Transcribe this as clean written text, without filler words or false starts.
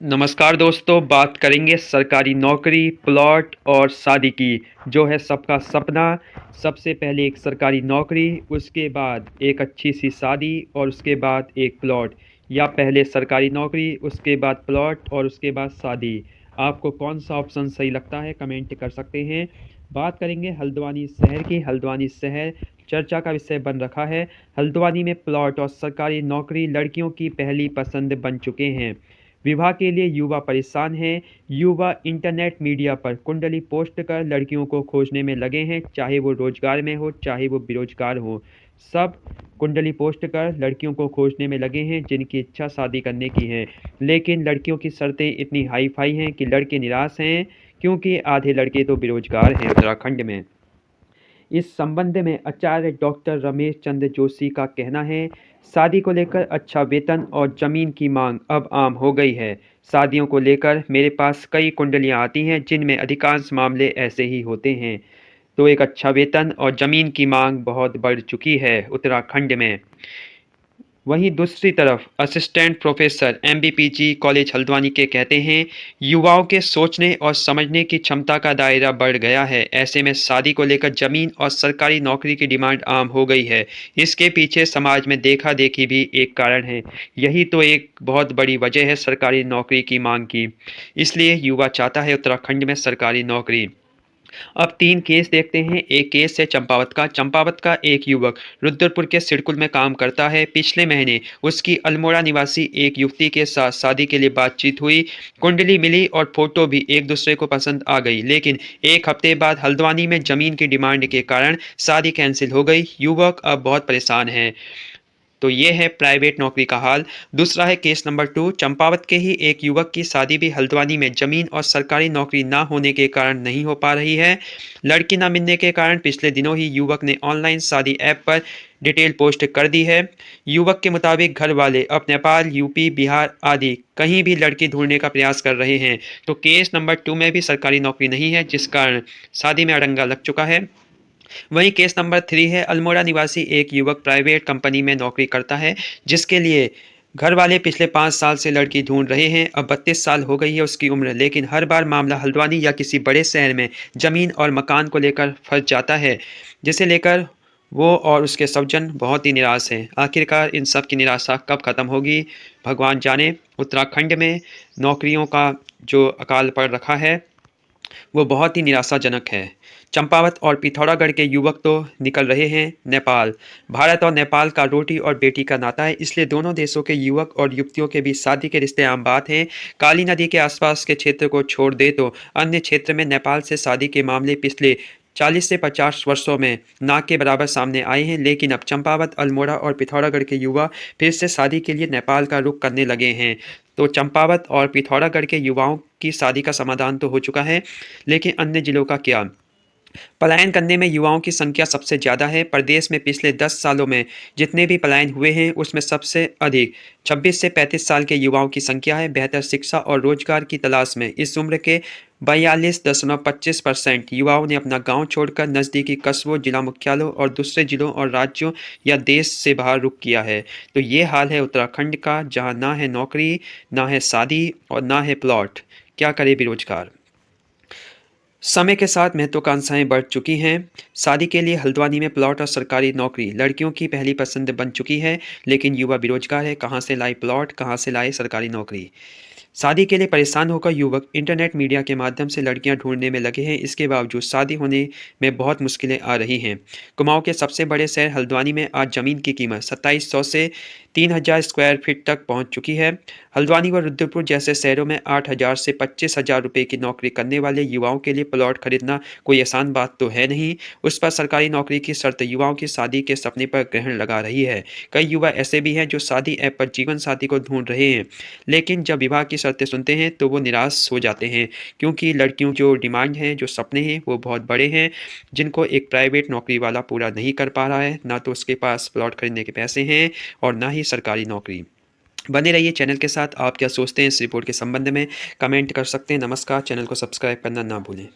नमस्कार दोस्तों, बात करेंगे सरकारी नौकरी, प्लॉट और शादी की, जो है सबका सपना। सबसे पहले एक सरकारी नौकरी, उसके बाद एक अच्छी-सी शादी और उसके बाद एक प्लॉट, या पहले सरकारी नौकरी, उसके बाद प्लॉट और उसके बाद शादी। आपको कौन-सा ऑप्शन सही लगता है, कमेंट कर सकते हैं। बात करेंगे हल्द्वानी शहर की। हल्द्वानी शहर चर्चा का विषय बन रखा है। हल्द्वानी में प्लॉट और सरकारी नौकरी लड़कियों की पहली पसंद बन चुके हैं। विवाह के लिए युवा परेशान हैं। युवा इंटरनेट मीडिया पर कुंडली पोस्ट कर लड़कियों को खोजने में लगे हैं, चाहे वो रोजगार में हो, चाहे वो बेरोजगार हो। सब कुंडली पोस्ट कर लड़कियों को खोजने में लगे हैं जिनकी इच्छा शादी करने की है। लेकिन लड़कियों की शर्तें इतनी हाई फाई हैं कि लड़के निराश हैं, क्योंकि आधे लड़के तो बेरोजगार हैं उत्तराखंड में। इस संबंध में आचार्य डॉक्टर रमेश चंद्र जोशी का कहना है, शादी को लेकर अच्छा वेतन और जमीन की मांग अब आम हो गई है। शादियों को लेकर मेरे पास कई कुंडलियां आती हैं जिनमें अधिकांश मामले ऐसे ही होते हैं। तो एक अच्छा वेतन और जमीन की मांग बहुत बढ़ चुकी है उत्तराखंड में। वहीं दूसरी तरफ assistant professor MBPG college Haldwani के कहते हैं, युवाओं के सोचने और समझने की क्षमता का दायरा बढ़ गया है। ऐसे में शादी को लेकर जमीन और सरकारी नौकरी की डिमांड आम हो गई है। इसके पीछे समाज में देखा देखी भी एक कारण है। यही तो एक बहुत बड़ी वजह है सरकारी नौकरी की मांग की। इसलिए युवा चाहता है उत्तराखंड में सरकारी नौकरी। अब 3 केस देखते हैं। एक केस है चंपावत का। चंपावत का एक युवक रुद्रपुर के सिडकुल में काम करता है। पिछले महीने उसकी अल्मोड़ा निवासी एक युवती के साथ शादी के लिए बातचीत हुई। कुंडली मिली और फोटो भी एक दूसरे को पसंद आ गई, लेकिन एक हफ्ते बाद हल्द्वानी में जमीन की डिमांड के कारण शादी कैंसिल हो गई। युवक अब बहुत परेशान है। तो ये है प्राइवेट नौकरी का हाल। दूसरा है केस नंबर 2। चंपावत के ही एक युवक की शादी भी हल्द्वानी में जमीन और सरकारी नौकरी ना होने के कारण नहीं हो पा रही है। लड़की ना मिलने के कारण पिछले दिनों ही युवक ने ऑनलाइन शादी ऐप पर डिटेल पोस्ट कर दी है। युवक के मुताबिक घर वाले अब नेपाल, यूपी, बिहार आदि कहीं भी लड़की ढूंढने का प्रयास कर रहे हैं। तो केस नंबर 2 में भी सरकारी नौकरी नहीं है, जिस कारण शादी में अड़ंगा लग चुका है। वहीं केस नंबर 3 है अल्मोड़ा निवासी एक युवक प्राइवेट कंपनी में नौकरी करता है, जिसके लिए घर वाले पिछले 5 साल से लड़की ढूंढ रहे हैं। अब 32 साल हो गई है उसकी उम्र, लेकिन हर बार मामला हल्द्वानी या किसी बड़े शहर में जमीन और मकान को लेकर फंस जाता है, जिसे लेकर वो और उसके स्वजन बहुत ही निराश हैं। आखिरकार इन सब की निराशा कब खत्म होगी, भगवान जाने। उत्तराखंड में नौकरियों का जो अकाल पड़ रखा है वो बहुत ही निराशाजनक है। चंपावत और पिथौरागढ़ के युवक तो निकल रहे हैं नेपाल। भारत और नेपाल का रोटी और बेटी का नाता है, इसलिए दोनों देशों के युवक और युवतियों के बीच शादी के रिश्ते आम बात हैं। काली नदी के आसपास के क्षेत्र को छोड़ दे तो अन्य क्षेत्र में नेपाल से शादी के मामले पिछले 40 से 50 वर्षों में ना के बराबर सामने आए हैं। लेकिन अब चंपावत, अल्मोड़ा और पिथौरागढ़ के युवा फिर से शादी के लिए नेपाल का रुख करने लगे हैं। तो चंपावत और पिथौरागढ़ के युवाओं की शादी का समाधान तो हो चुका है, लेकिन अन्य जिलों का क्या? पलायन करने में युवाओं की संख्या सबसे ज़्यादा है। प्रदेश में पिछले 10 सालों में जितने भी पलायन हुए हैं, उसमें सबसे अधिक 26 से 35 साल के युवाओं की संख्या है। बेहतर शिक्षा और रोजगार की तलाश में इस उम्र के 42.25% युवाओं ने अपना गांव छोड़कर नज़दीकी कस्बों, जिला मुख्यालयों और दूसरे जिलों और राज्यों या देश से बाहर रुख किया है। तो ये हाल है उत्तराखंड का, जहां ना है नौकरी, ना है शादी और ना है प्लॉट। क्या करे बेरोजगार। समय के साथ महत्वाकांक्षाएं बढ़ चुकी हैं। शादी के लिए हल्द्वानी में प्लॉट और सरकारी नौकरी लड़कियों की पहली पसंद बन चुकी है, लेकिन युवा बेरोजगार है। कहां से लाए प्लॉट, कहां से लाए सरकारी नौकरी। शादी के लिए परेशान होकर युवक इंटरनेट मीडिया के माध्यम से लड़कियां ढूंढने में लगे हैं। इसके बावजूद शादी होने में बहुत मुश्किलें आ रही हैं। कुमाऊं के सबसे बड़े शहर हल्द्वानी में आज जमीन की कीमत 2700 से 3000 स्क्वायर फीट तक पहुंच चुकी है। हल्द्वानी व रुद्रपुर जैसे शहरों में 8000 से 25,000 रुपये की नौकरी करने वाले युवाओं के लिए प्लॉट खरीदना कोई आसान बात तो है नहीं। उस पर सरकारी नौकरी की शर्त युवाओं की शादी के सपने पर ग्रहण लगा रही है। कई युवा ऐसे भी हैं जो शादी ऐप पर जीवन साथी को ढूंढ रहे हैं, लेकिन जब विवाह की शर्तें सुनते हैं तो वो निराश हो जाते हैं, क्योंकि लड़कियों जो डिमांड हैं, जो सपने हैं, वो बहुत बड़े हैं, जिनको एक प्राइवेट नौकरी वाला पूरा नहीं कर पा रहा है। ना तो उसके पास प्लॉट खरीदने के पैसे हैं और ना ही सरकारी नौकरी। बने रहिए चैनल के साथ। आप क्या सोचते हैं इस रिपोर्ट के संबंध में, कमेंट कर सकते हैं। नमस्कार, चैनल को सब्सक्राइब करना ना भूलें।